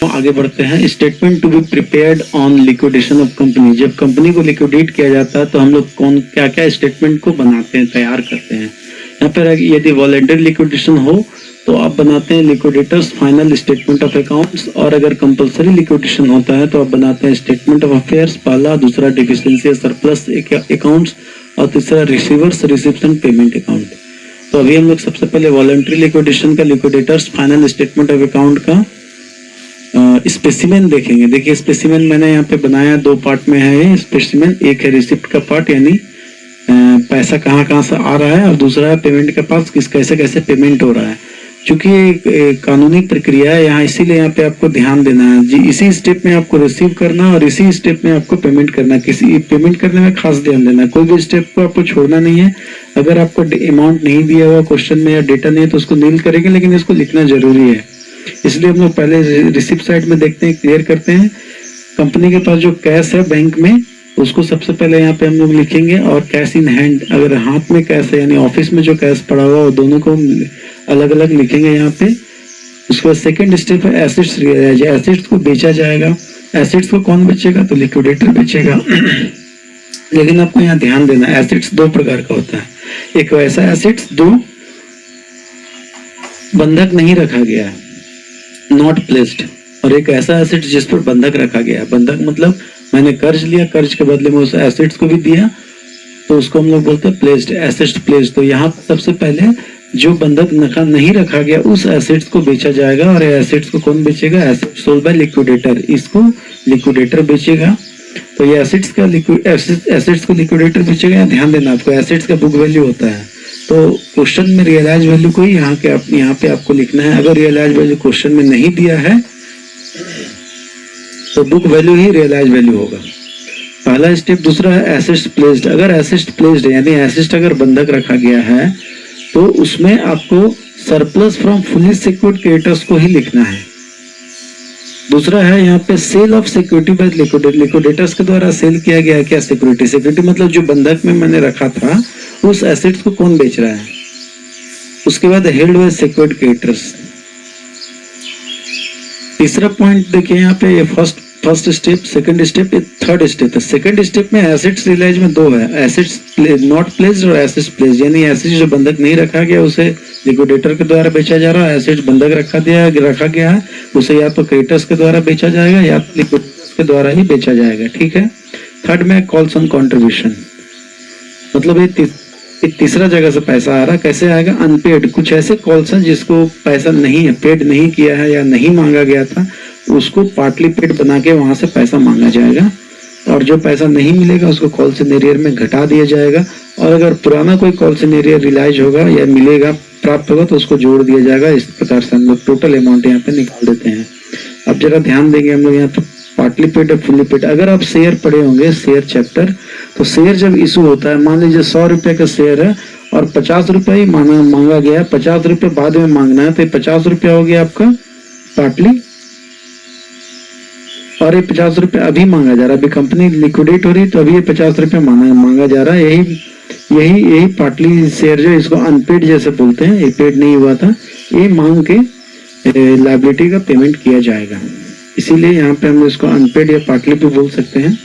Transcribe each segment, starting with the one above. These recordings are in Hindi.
आगे बढ़ते हैं। Statement to be prepared on liquidation of company. जब कंपनी को लिक्विडेट किया जाता है तो हम लोग कौन क्या क्या स्टेटमेंट को बनाते हैं, तैयार करते हैं। यहाँ पर यदि वॉलंटरी लिक्विडेशन हो तो आप बनाते हैं liquidators final statement of accounts, और अगर कंपलसरी लिक्विडेशन होता है तो आप बनाते हैं स्टेटमेंट ऑफ अफेयर्स पहला, दूसरा डिफिशिएंसी सरप्लस अकाउंट्स, और तीसरा रिसीवर्स रिसिप्शन पेमेंट अकाउंट। तो अभी हम लोग सबसे पहले वॉलंटरी लिक्विडेशन का liquidators final statement of account का स्पेसिमेन देखेंगे। देखिए स्पेसिमेन मैंने यहाँ पे बनाया, दो पार्ट में है ये स्पेसिमेन। एक है रिसिप्ट का पार्ट यानी पैसा कहाँ कहाँ से आ रहा है, और दूसरा है पेमेंट के पास कैसे कैसे पेमेंट हो रहा है। चूंकि कानूनी प्रक्रिया है यहाँ, इसीलिए यहाँ पे आपको ध्यान देना है जी। इसी स्टेप में आपको रिसीव करना और इसी स्टेप में आपको पेमेंट करना। किसी पेमेंट करने में खास ध्यान देना, कोई भी स्टेप को आपको छोड़ना नहीं है। अगर आपको अमाउंट नहीं दिया हुआ क्वेश्चन में या डेटा नहीं है तो उसको नील करेंगे, लेकिन इसको लिखना जरूरी है। इसलिए हम लोग पहले रिसिप्ट साइड में देखते हैं, क्लियर करते हैं। कंपनी के पास जो कैश है बैंक में उसको सबसे पहले यहाँ पे हम लोग लिखेंगे, और कैश इन हैंड, अगर हाथ में कैश है यानी ऑफिस में जो कैश पड़ा हुआ, वो दोनों को अलग अलग लिखेंगे यहाँ पे। उसके बाद सेकंड स्टेप है एसेट्स रियलाइज। एसेट्स को बेचा जाएगा। एसेट्स को कौन बेचेगा, तो लिक्विडेटर बेचेगा। लेकिन आपको यहाँ ध्यान देना, एसेट्स दो प्रकार का होता है। एक ऐसा एसेट्स जो बंधक नहीं रखा गया है, नॉट प्लेस्ड, और एक ऐसा एसेट जिस पर बंधक रखा गया है। बंधक मतलब मैंने कर्ज लिया, कर्ज के बदले में उस एसेट्स को भी दिया, तो उसको हम लोग बोलते हैं प्लेस्ड, एसेट्स प्लेस्ड। तो यहाँ सबसे पहले जो बंधक नहीं रखा गया उस एसेट्स को बेचा जाएगा, और एसेट्स को कौन बेचेगा, एसेट्स सोल्ड बाय लिक्विडेटर, इसको लिक्विडेटर बेचेगा। तो ये एसेट्स को लिक्विडेटर बेचेगा। ध्यान देना आपको, एसेट्स का बुक वैल्यू होता है, तो क्वेश्चन में रियलाइज वैल्यू को ही यहाँ पे आपको लिखना है। अगर रियलाइज वैल्यू क्वेश्चन में नहीं दिया है तो बुक वैल्यू ही रियलाइज वैल्यू होगा, पहला स्टेप। दूसरा है एसेट्स प्लेस्ड। अगर एसेट्स प्लेस्ड है यानी एसेट अगर बंधक रखा गया है तो उसमें आपको surplus from fully secured creditors को ही लिखना है। दूसरा है यहाँ पे sale of security by liquidators के द्वारा सेल किया गया है क्या सिक्योरिटी। सिक्योरिटी मतलब जो बंधक में मैंने रखा था उस एसेट्स को कौन बेच रहा है। उसके बाद हेल्ड बाय सिक्योर्ड क्रेडिटर्स। तीसरा पॉइंट देखिए यहाँ पे, ये first step, second step, third step है। सेकंड स्टेप में एसेट्स रियलाइज में दो है, एसेट्स नॉट प्लेस्ड और एसेट्स प्लेस्ड। यानी एसेट्स जो बंधक नहीं रखा गया उसे लिक्विडेटर के द्वारा बेचा जा रहा है, एसेट्स बंधक रखा गया है उसे या तो क्रेडिटर्स के द्वारा बेचा जाएगा या तो लिक्विडेटर्स के द्वारा ही बेचा जाएगा। ठीक है। थर्ड में कॉल्स ऑन कॉन्ट्रीब्यूशन, मतलब ये तीसरा जगह से पैसा आ रहा, कैसे आएगा, अनपेड। कुछ ऐसे कॉल्स हैं जिसको पैसा नहीं है, पेड नहीं किया है या नहीं मांगा गया था, उसको पार्टली पेड बना के वहां से पैसा मांगा जाएगा, और जो पैसा नहीं मिलेगा उसको कॉल इन एरियर में घटा दिया जाएगा। और अगर पुराना कोई कॉल इन एरियर रियलाइज होगा या मिलेगा, प्राप्त होगा, तो उसको जोड़ दिया जाएगा। इस प्रकार से हम लोग टोटल अमाउंट यहाँ पे निकाल देते हैं। अब जरा ध्यान देंगे हम लोग यहाँ पे पार्टली पेड और फुली पेड। अगर आप शेयर पढ़े होंगे, शेयर चैप्टर, तो शेयर जब इशू होता है, मान लीजिए 100 रुपए का शेयर है और 50 रुपए ही मांगा गया है, 50 रुपए बाद में मांगना है, तो 50 रुपया हो गया आपका पार्टली, और ये 50 रुपए अभी मांगा जा रहा है। अभी कंपनी लिक्विडेट हो रही तो अभी ये 50 रुपए मांगा जा रहा है। यही पार्टली शेयर जो इसको अनपेड जैसे बोलते हैं, ये पेड नहीं हुआ था, ये मांग के लायबिलिटी का पेमेंट किया जाएगा। इसीलिए यहाँ पे हम इसको अनपेड या पार्टली भी बोल सकते हैं।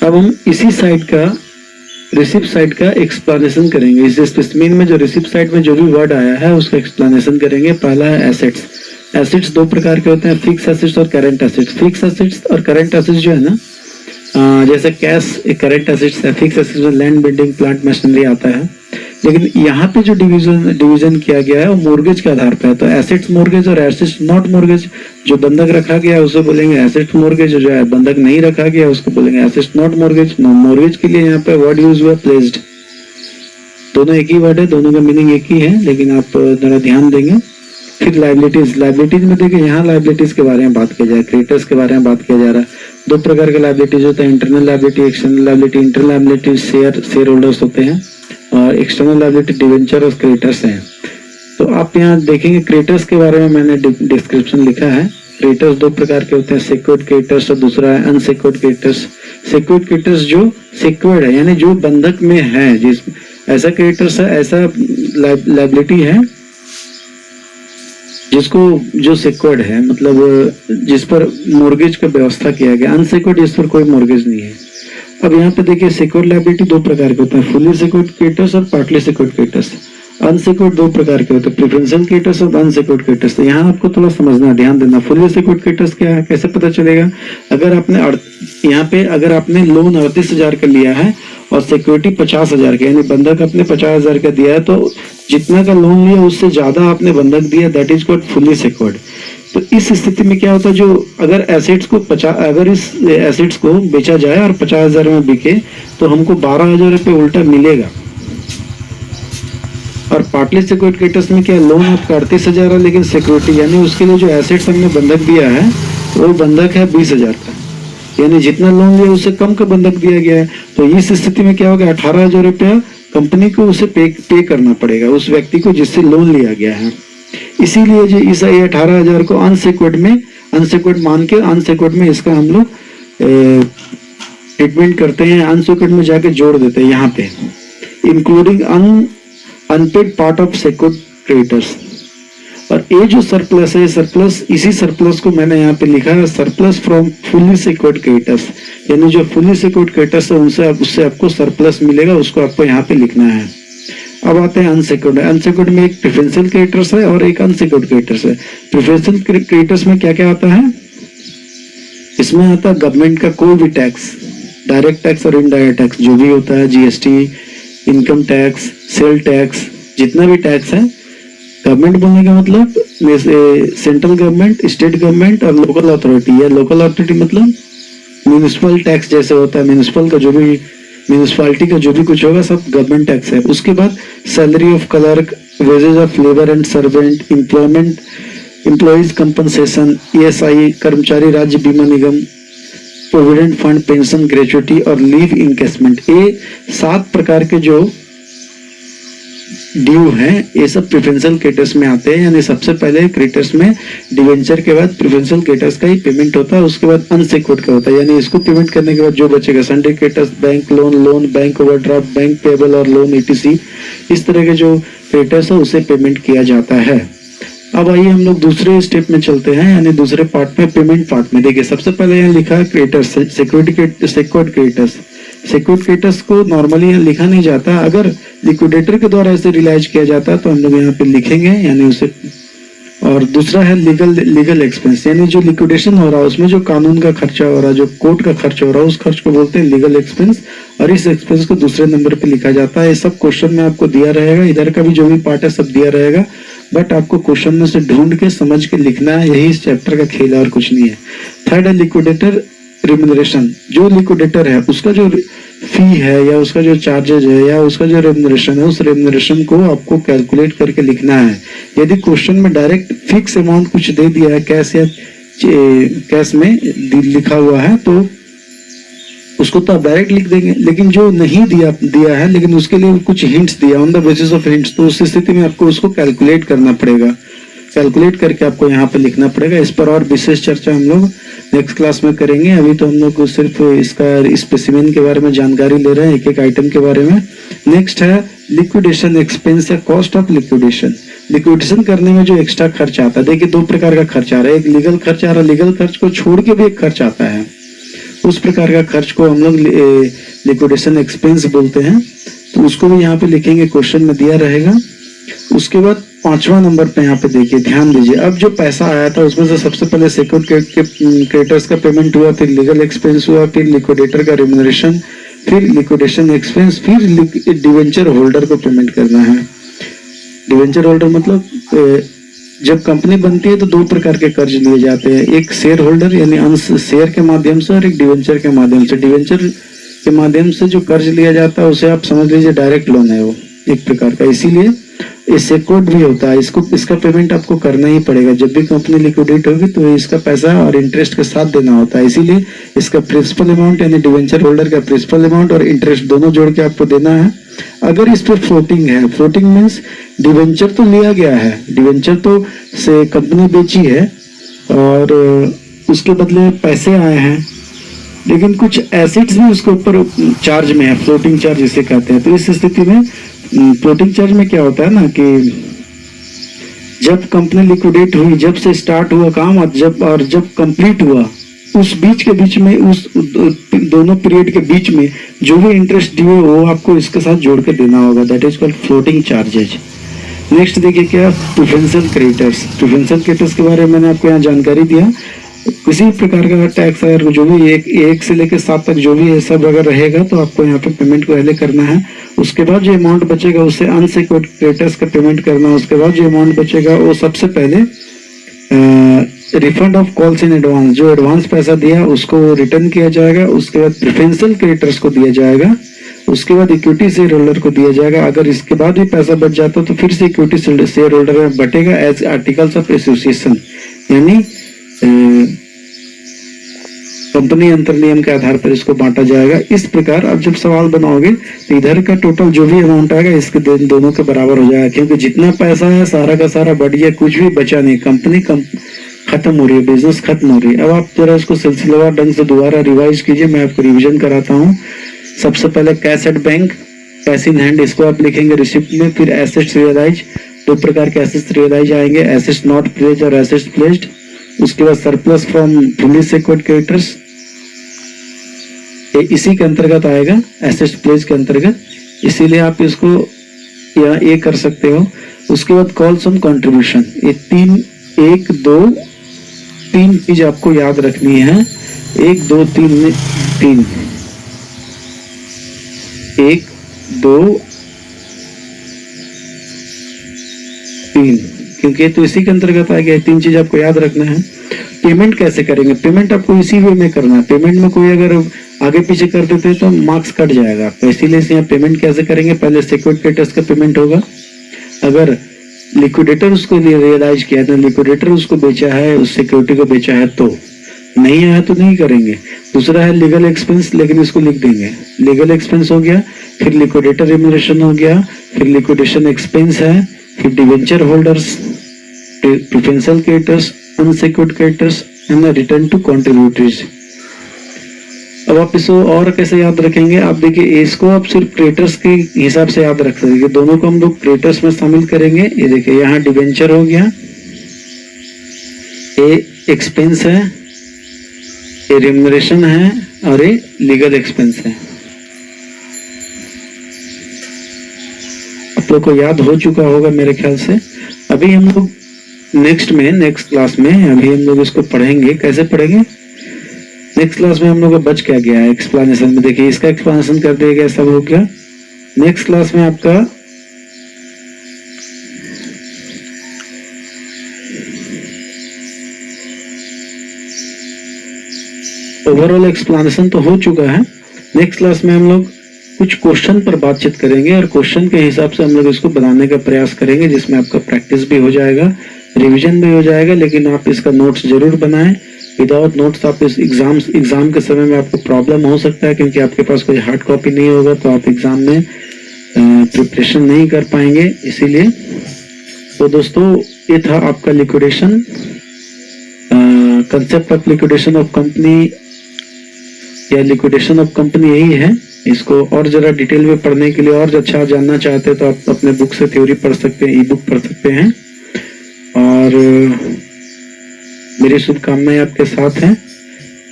अब हम इसी साइड का, रिसिप्ट साइड का एक्सप्लेनेशन करेंगे। इस स्पेसिमेन में जो रिसिप्ट साइड में जो भी वर्ड आया है उसका एक्सप्लेनेशन करेंगे। पहला है एसेट्स। एसेट्स दो प्रकार के होते हैं, फिक्स एसेट्स और करंट एसेट्स। फिक्स एसेट्स और करंट एसेट्स जो है ना, जैसे कैश एक करंट एसेट्स है, फिक्स एसेट्स में लैंड, बिल्डिंग, प्लांट, मशीनरी आता है। लेकिन यहाँ पे जो डिवीजन किया गया है वो मोर्गेज के आधार पर है। तो एसेट्स मोर्गेज और एसेट्स नॉट मोर्गेज, जो बंधक रखा गया है उसे बोलेंगे एसेट्स मोर्गेज, जो है बंधक नहीं रखा गया उसको बोलेंगे एसेट्स नॉट मोर्गेज। मोर्गेज के लिए यहाँ पे वर्ड यूज हुआ प्लेस्ड। दोनों एक ही वर्ड है, दोनों का मीनिंग एक ही है, लेकिन आप जरा ध्यान देंगे। फिर लाइबिलिटीज में देखिए, यहाँ लाइबिलिटीज के बारे में बात किया जाए, क्रेडिटर्स के बारे में बात किया जा रहा है। दो प्रकार के लाइबिलिटीज होते हैं, internal liability, external liability. Internal liability share holders होते हैं, और एक्सटर्नल लायबिलिटी डिवेंचर और क्रेडिटर्स हैं। तो आप यहाँ देखेंगे क्रेडिटर्स के बारे में मैंने डिस्क्रिप्शन लिखा है। क्रेडिटर्स दो प्रकार के होते हैं, सिक्योर्ड क्रेडिटर्स और दूसरा है अनसिक्योर्ड क्रेडिटर्स। सिक्योर्ड क्रेडिटर्स जो सिक्योर्ड है यानी जो बंधक में है, जिस ऐसा क्रेडिटर्स है, ऐसा लायबिलिटी है जिसको जो सिक्योर्ड है, मतलब जिस पर मॉर्गेज का व्यवस्था किया गया, अनसिक्योर्ड जिस पर कोई मॉर्गेज नहीं है। अब यहाँ पे देखिए सिक्योर्ड लायबिलिटी दो प्रकार के होते हैं, फुली सिक्योर्ड क्रेडिटर्स और पार्टली सिक्योर्ड क्रेडिटर्स। अनसिक्योर्ड दो प्रकार के होते हैं, प्रेफरेंशियल क्रेडिटर्स और अनसिक्योर्ड क्रेडिटर्स। तो यहाँ आपको थोड़ा समझना, ध्यान देना। फुली सिक्योर्ड क्रेडिटर्स क्या है, कैसे पता चलेगा? अगर आपने यहाँ पे अगर आपने लोन 38,000 का लिया है और सिक्योरिटी 50,000 का, यानी बंधक आपने 50,000 का दिया है, तो जितना का लोन लिया उससे ज्यादा आपने बंधक दिया, that is called fully secured. तो इस स्थिति में क्या होता है, जो अगर एसेट्स को अगर इस एसेट्स को बेचा जाए और 50,000 में बिके तो हमको 12,000 रुपये उल्टा मिलेगा। और पार्टली सिक्योर्ड क्रेडिटर्स में क्या, लोन आपका 38,000 है लेकिन सिक्योरिटी यानी उसके लिए जो एसेट्स हमने बंधक दिया है वो बंधक है 20,000 का, यानी जितना लोन लिया उससे कम का बंधक दिया गया है। तो इस स्थिति में क्या होगा, 18,000 रुपया कंपनी को उसे पे करना पड़ेगा, उस व्यक्ति को जिससे लोन लिया गया है। इसीलिए जो इस 18,000 को अनसिक्योर्ड मान के अनसिक्योर्ड में इसका हम लोग ट्रीटमेंट करते हैं, अनसिक्योर्ड में जाके जोड़ देते हैं यहाँ पे, including unpaid part of secured creditors. और ये जो सरप्लस है, सरप्लस, इसी सरप्लस को मैंने यहाँ पे लिखा है surplus from fully secured creditors, यानी जो फुली सिक्योर्ड क्रेडिटर्स है उससे आपको सरप्लस मिलेगा, उसको आपको यहाँ पे लिखना है। अब आते हैं अनसिक्योर्ड। अनसिक्योर्ड में एक प्रेफरेंशियल क्रेडिटर्स है और एक अनसिक्योर्ड क्रेडिटर्स है। प्रेफरेंशियल क्रेडिटर्स में क्या क्या आता है, इसमें आता है गवर्नमेंट का कोई भी टैक्स, डायरेक्ट टैक्स और इनडायरेक्ट टैक्स जो भी होता है, GST, income tax, sale tax, जितना भी टैक्स है। गवर्नमेंट बोलने का मतलब सेंट्रल गवर्नमेंट, स्टेट गवर्नमेंट और लोकल अथॉरिटी। या लोकल अथॉरिटी मतलब म्यूनिसिपल टैक्स जैसे होता है, म्यूनिसिपल का जो भी, म्यूनिसिपैलिटी का जो भी कुछ होगा सब गवर्नमेंट टैक्स है। उसके बाद salary of clerk, wages of labour and servant, employment, employees compensation, ESI, कर्मचारी राज्य बीमा निगम, प्रोविडेंट फंड, पेंशन, ग्रेचुइटी और लीव इनकेसमेंट। ये 7 प्रकार के जो ड्यू हैं ये सब प्रेफरेंशियल क्रेडिटर्स में आते हैं। यानी सबसे पहले क्रेडिटर्स में डिवेंचर के बाद प्रेफरेंशियल क्रेडिटर्स का ही पेमेंट होता है, उसके बाद अनसिक्योर्ड का होता है। यानी इसको पेमेंट करने के बाद जो बचेगा, Sunday creditors, bank loan, bank overdraft, bank payable और लोन ईटीसी, इस तरह के जो क्रेडिटर्स है उसे पेमेंट किया जाता है। अब आइए हम लोग दूसरे स्टेप में चलते हैं, यानी दूसरे पार्ट में, पेमेंट पार्ट में। देखिए सबसे पहले यहाँ लिखा है creditors, secured creditors. Secured creditors को नॉर्मली यहाँ लिखा नहीं जाता, अगर लिक्विडेटर के द्वारा इसे रियलाइज किया जाता है तो हम लोग यहाँ पे लिखेंगे, यानी उसे। और दूसरा है लीगल एक्सपेंस, यानी जो लिक्विडेशन हो रहा है उसमें जो कानून का खर्चा हो रहा है, जो कोर्ट का खर्चा हो रहा है, उस खर्च को बोलते हैं लीगल एक्सपेंस। और इस एक्सपेंस को दूसरे नंबर पे लिखा जाता है। ये सब क्वेश्चन में आपको दिया रहेगा, इधर का भी जो भी पार्ट है सब दिया रहेगा, बट आपको क्वेश्चन में से ढूंढ के समझ के लिखना है, यही इस चैप्टर का खेल है और कुछ नहीं है। थर्ड है लिक्विडेटर रिम्यूनरेशन। जो लिक्विडेटर है उसका जो फी है या उसका जो चार्जेज है या उसका जो रेम्यूनरेशन है, उस रेम्यूनरेशन को आपको कैलकुलेट करके लिखना है। यदि क्वेश्चन में डायरेक्ट फिक्स अमाउंट कुछ दे दिया है, कैश या कैश में लिखा हुआ है, तो उसको तो आप डायरेक्ट लिख देंगे। लेकिन जो नहीं दिया है लेकिन उसके लिए कुछ हिंट्स दिया, on the basis of hints, तो उस स्थिति में आपको उसको कैलकुलेट करना पड़ेगा। कैलकुलेट करके आपको यहाँ पे लिखना पड़ेगा। इस पर और विशेष चर्चा हम लोग नेक्स्ट क्लास में करेंगे। अभी तो हम लोग सिर्फ इसका स्पेसिमेन के बारे में जानकारी ले रहे हैं, एक एक आइटम के बारे में। नेक्स्ट है लिक्विडेशन एक्सपेंस या कॉस्ट ऑफ लिक्विडेशन। लिक्विडेशन करने में जो एक्स्ट्रा खर्च आता है, देखिए 2 प्रकार का खर्च आ रहा है, एक लीगल खर्च आ रहा है, लीगल खर्च को छोड़ के भी एक खर्च आता है, उस प्रकार का खर्च को हम लोग लिक्विडेशन एक्सपेंस बोलते हैं। तो उसको भी यहाँ पे लिखेंगे, क्वेश्चन में दिया रहेगा। उसके बाद 5वां नंबर पे यहाँ पे देखिए, ध्यान दीजिए। अब जो पैसा आया था उसमें से सबसे पहले सिक्योर्ड क्रेडिटर्स का पेमेंट हुआ, फिर लीगल एक्सपेंस हुआ, फिर लिक्विडेटर का रिम्यूनरेशन, फिर लिक्विडेशन एक्सपेंस, फिर डिवेंचर होल्डर को पेमेंट करना है। डिवेंचर होल्डर मतलब जब कंपनी बनती है तो 2 प्रकार के कर्ज लिए जाते हैं, एक शेयर होल्डर यानी अंश शेयर के माध्यम से, और एक डिवेंचर के माध्यम से। डिवेंचर के माध्यम से जो कर्ज लिया जाता है उसे आप समझ लीजिए डायरेक्ट लोन है वो एक प्रकार का, इसीलिए इससे कोड भी होता है। इसका पेमेंट आपको करना ही पड़ेगा। जब भी कंपनी लिक्विडेट होगी तो इसका पैसा और इंटरेस्ट के साथ देना होता है, इसीलिए इसका प्रिंसिपल अमाउंट यानी डिवेंचर होल्डर का प्रिंसिपल अमाउंट और इंटरेस्ट दोनों जोड़ के आपको देना है। अगर इस पर फ्लोटिंग है, फ्लोटिंग मीन्स डिवेंचर तो लिया गया है, डिवेंचर तो से कंपनी बेची है और उसके बदले पैसे आए हैं, लेकिन कुछ एसेट्स भी उसके ऊपर चार्ज में है, फ्लोटिंग चार्ज जिसे कहते हैं। तो इस स्थिति में फ्लोटिंग चार्ज में क्या होता है ना कि जब कंपनी लिक्विडेट हुई, जब से स्टार्ट हुआ काम और जब कंप्लीट हुआ, उस बीच के बीच में, उस दोनों पीरियड के बीच में जो भी इंटरेस्ट ड्यू है वो आपको इसके साथ जोड़ के देना होगा। That is called floating charges. Next देखिए क्या, प्रिफरेंशियल क्रेडिटर्स। प्रिफरेंशियल क्रेडिटर्स के बारे में मैंने आपको यहाँ जानकारी दिया। किसी प्रकार का टैक्स अगर जो भी एक से लेकर 7 तक जो भी है सब अगर रहेगा तो आपको यहाँ पे पेमेंट पहले करना है। उसके बाद जो अमाउंट बचेगा उससे अनसिक्योर्ड क्रेडिटर्स का पेमेंट करना है। उसके बाद जो अमाउंट बचेगा वो सबसे पहले refund of calls in advance, जो एडवांस पैसा दिया उसको रिटर्न किया जाएगा। उसके बाद प्रेफरेंशियल क्रेडिटर्स को दिया जाएगा। उसके बाद इक्विटी शेयर होल्डर को दिया जाएगा। अगर इसके बाद भी पैसा बच जाता तो फिर से इक्विटी शेयर होल्डर में बटेगा एज आर्टिकल्स ऑफ एसोसिएशन, यानी कंपनी अंतर नियम के आधार पर इसको बांटा जाएगा। इस प्रकार अब जब सवाल बनाओगे तो इधर का टोटल जो भी अमाउंट आएगा इसके दोनों के बराबर हो जाएगा, क्योंकि जितना पैसा है सारा का सारा बढ़ गया, कुछ भी बचा नहीं, कंपनी खत्म हो रही है, बिजनेस खत्म हो रही है। अब आप जरा इसको सिलसिलेवार ढंग से दोबारा रिवाइज कीजिए, मैं आपको रिविजन कराता हूँ। सबसे पहले cash at bank, cash in hand, इसको आप लिखेंगे रिसिप्ट में। फिर एसेट्स रियलाइज, 2 प्रकार के एसेट्स रियलाइज आएंगे, एसेट्स नॉट प्लेज्ड और एसेट्स प्लेज्ड। उसके बाद surplus from fully secured creditors, इसी के अंतर्गत आएगा, एसेट्स प्लेज के अंतर्गत, इसीलिए आप इसको या ये कर सकते हो। उसके बाद कॉल्स ऑन कंट्रीब्यूशन, ये 3 चीज आपको याद रखनी है। 1 2 3 1 2 3, क्योंकि तो इसी के अंतर्गत आ गया। 3 चीज आपको याद रखना है। पेमेंट कैसे करेंगे, पेमेंट आपको इसी वे में करना है। पेमेंट में कोई अगर आगे पीछे कर देते तो मार्क्स कट जाएगा, तो इसीलिए यहाँ पेमेंट कैसे करेंगे, पहले सिक्योर्ड क्रेडिटर्स का पेमेंट होगा। अगर लिक्विडेटर उसको रियलाइज किया था, लिक्विडेटर उसको बेचा है, उस सिक्योरिटी को बेचा है, तो नहीं आया तो नहीं करेंगे। दूसरा है लीगल एक्सपेंस, लेकिन इसको लिख देंगे, लीगल एक्सपेंस हो गया, फिर लिक्विडेटर रिम्यूनरेशन हो गया, फिर लिक्विडेशन एक्सपेंस है, फिर debenture holders, preferential creditors, unsecured creditors and return to contributors. अब आप इसको और कैसे याद रखेंगे, आप देखिए इसको आप सिर्फ क्रेडिटर्स के हिसाब से याद रख सकते, दोनों को हम लोग क्रेडिटर्स में शामिल करेंगे। ये देखिए यहाँ डिवेंचर हो गया, ये एक्सपेंस है, ये रिम्यूनरेशन है और ये लीगल एक्सपेंस है। आप लोग को याद हो चुका होगा मेरे ख्याल से। अभी हम लोग नेक्स्ट क्लास में अभी हम लोग इसको पढ़ेंगे। कैसे पढ़ेंगे, नेक्स्ट क्लास में हम लोग को बच क्या गया है एक्सप्लेनेशन में, देखिए इसका एक्सप्लेनेशन कर दिया गया, सब हो गया। नेक्स्ट क्लास में आपका ओवरऑल एक्सप्लेनेशन तो हो चुका है। नेक्स्ट क्लास में हम लोग कुछ क्वेश्चन पर बातचीत करेंगे और क्वेश्चन के हिसाब से हम लोग इसको बनाने का प्रयास करेंगे, जिसमें आपका प्रैक्टिस भी हो जाएगा, रिवीजन भी हो जाएगा। लेकिन आप इसका नोट्स जरूर बनाएं। विदाउट नोट्स आप इस एग्जाम के समय में आपको प्रॉब्लम हो सकता है, क्योंकि आपके पास कोई हार्ड कॉपी नहीं होगा तो आप एग्जाम में प्रिपरेशन नहीं कर पाएंगे। इसीलिए तो दोस्तों ये था आपका liquidation, concept of liquidation of company या लिक्विडेशन ऑफ कंपनी यही है। इसको और जरा डिटेल में पढ़ने के लिए और अच्छा जानना चाहते हैं तो आप अपने बुक से थ्योरी पढ़ सकते हैं, ई बुक पढ़ सकते हैं। और मेरी शुभकामनाएं आपके साथ हैं।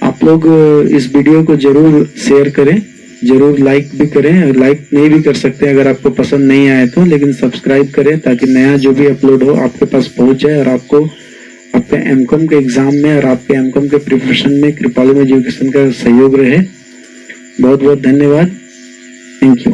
आप लोग इस वीडियो को जरूर शेयर करें, जरूर लाइक भी करें, लाइक नहीं भी कर सकते हैं अगर आपको पसंद नहीं आए तो, लेकिन सब्सक्राइब करें ताकि नया जो भी अपलोड हो आपके पास पहुंच जाए और आपको आपके एमकॉम के एग्जाम में और आपके एमकॉम के प्रिपरेशन में कृपालु एजुकेशन का सहयोग रहे। बहुत बहुत धन्यवाद, थैंक यू।